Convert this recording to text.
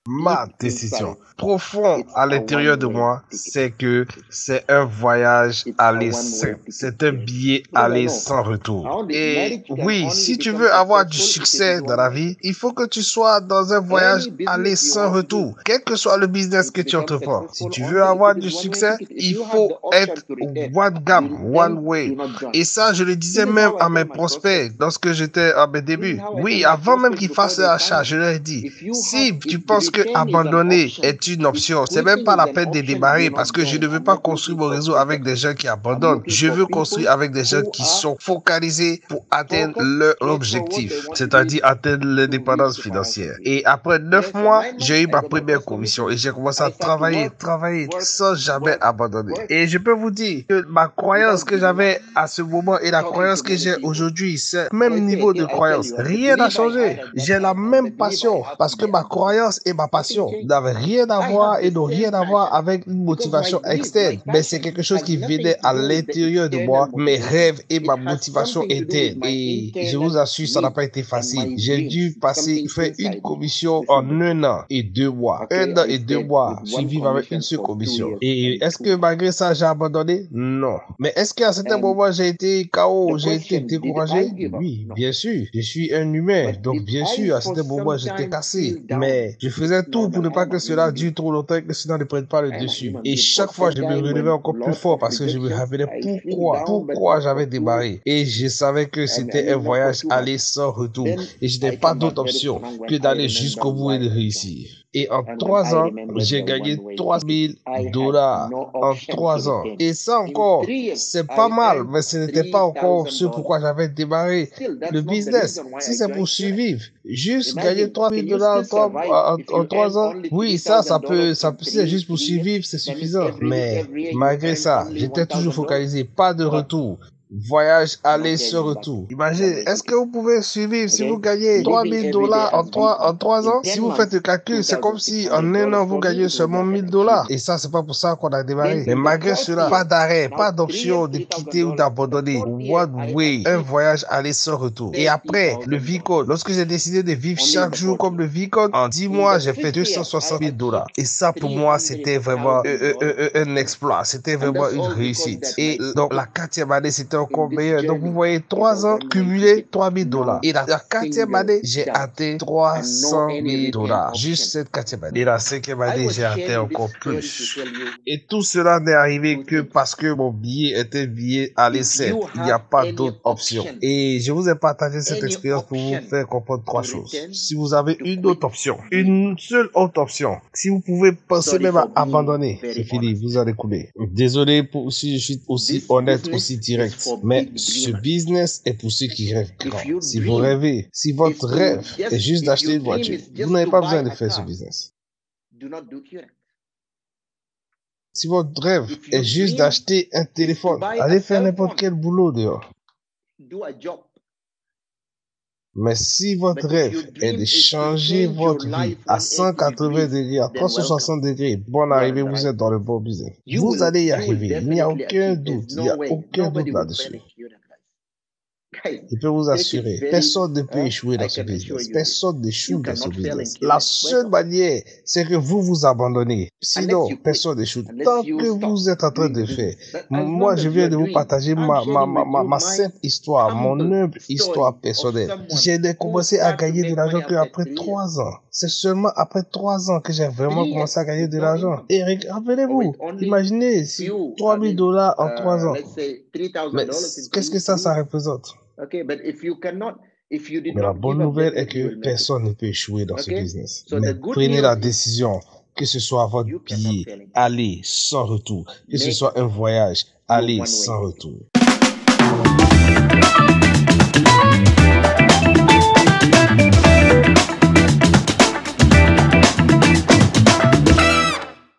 Ma décision profonde à l'intérieur de moi, c'est que c'est un voyage aller simple. C'est un billet aller sans retour. Et oui, si tu veux avoir du succès dans la vie, il faut que tu sois dans un voyage aller sans retour. Quel que soit le business que tu entreprends. Si tu veux avoir du succès, il faut être one gap, one way. Et ça, je le disais même à mes prospects lorsque j'étais à mes débuts. Oui, avant même qu'ils fassent l'achat, je leur ai dit, si tu penses que abandonner est une option, c'est même pas la peine de démarrer parce que je ne veux pas construire mon réseau avec des gens qui abandonnent. Je veux construire avec des gens qui sont focalisés pour atteindre leur objectif, c'est-à-dire atteindre l'indépendance financière. Et après 9 mois, j'ai eu ma première commission et j'ai commencé à travailler sans jamais abandonner. Et je peux vous dire que ma croyance que j'avais à ce moment et la croyance que j'ai aujourd'hui, c'est le même niveau de croyance. Rien n'a changé. J'ai la même passion parce que ma croyance et ma passion n'avaient rien à voir et n'ont rien à voir avec une motivation externe. Mais c'est quelque chose qui venait à l'intérieur de moi, mes rêves et ma motivation interne. Et je vous assure, ça n'a pas été facile. J'ai dû faire une commission en 1 an et 2 mois. 1 an et 2 mois, suivi avec une seule commission. Et est-ce que malgré ça, j'ai abandonné? Non. Mais est-ce qu'à certains moments, j'ai été KO, j'ai été découragé? Oui, bien sûr. Je suis un humain, donc bien sûr, à certains moments, j'étais cassé. Mais je faisais tout pour ne pas que cela dure trop longtemps et que cela ne prenne pas le dessus. Et chaque fois, je me relevais encore plus fort parce que je me rappelais pourquoi j'avais démarré. Et je savais que c'était un voyage aller sans retour. Et je n'avais pas d'autre option que d'aller jusqu'au bout et de réussir. Et en 3 ans, j'ai gagné $3,000 en 3 ans. Et ça encore, c'est pas mal, mais ce n'était pas encore ce pourquoi j'avais démarré le business. Si c'est pour survivre, juste gagner $3,000 en 3 ans, oui, ça peut, si c'est juste pour survivre, c'est suffisant. Mais malgré ça, j'étais toujours focalisé, pas de retour. Voyage aller sur retour. Imaginez, est-ce que vous pouvez survivre si vous gagnez $3,000 en 3 ans? Si vous faites le calcul, c'est comme si en 1 an vous gagnez seulement $1,000. Et ça, c'est pas pour ça qu'on a démarré. Mais malgré cela, pas d'arrêt, pas d'option de quitter ou d'abandonner. One way, un voyage aller sans retour. Et après, le V-Code. Lorsque j'ai décidé de vivre chaque jour comme le V-Code, en 10 mois, j'ai fait $260,000. Et ça, pour moi, c'était vraiment un exploit. C'était vraiment une réussite. Et donc, la 4e année, c'était encore meilleur. Donc, vous voyez, 3 ans cumulé $3,000. Et la 4e année, j'ai atteint $300,000. Juste cette 4e année. Et la 5e année, j'ai atteint encore plus. Et tout cela n'est arrivé que parce que mon billet était billet aller simple. Il n'y a pas d'autre option. Et je vous ai partagé cette expérience pour vous faire comprendre 3 choses. Si vous avez une autre option, une seule autre option, si vous pouvez penser même à abandonner, c'est fini, vous allez couler. Désolé si je suis aussi honnête, aussi direct. Mais ce business est pour ceux qui rêvent grand. Si vous rêvez, si votre rêve est juste d'acheter une voiture, vous n'avez pas besoin de faire ce business. Si votre rêve est juste d'acheter un téléphone, allez faire n'importe quel boulot dehors. Mais si votre rêve est de changer votre vie à 180 degrés, à 360 degrés, bonne arrivée, vous êtes dans le bon business. Vous allez y arriver. Il n'y a aucun doute. Il n'y a aucun doute là-dessus. Je peux vous assurer, personne ne peut échouer dans ce business. Personne n'échoue dans ce business. La seule manière, c'est que vous vous abandonnez. Sinon, personne n'échoue. Tant que vous êtes en train de faire. Moi, je viens de vous partager ma simple histoire, mon humble histoire personnelle. J'ai commencé à gagner de l'argent qu'après 3 ans. C'est seulement après 3 ans que j'ai vraiment commencé à gagner de l'argent. Et rappelez-vous, imaginez si $3,000 en 3 ans. Mais qu'est-ce que ça représente? Mais la bonne nouvelle est que personne ne peut échouer dans ce business. Mais prenez la décision, que ce soit votre billet, aller sans retour, que ce soit un voyage, aller sans retour.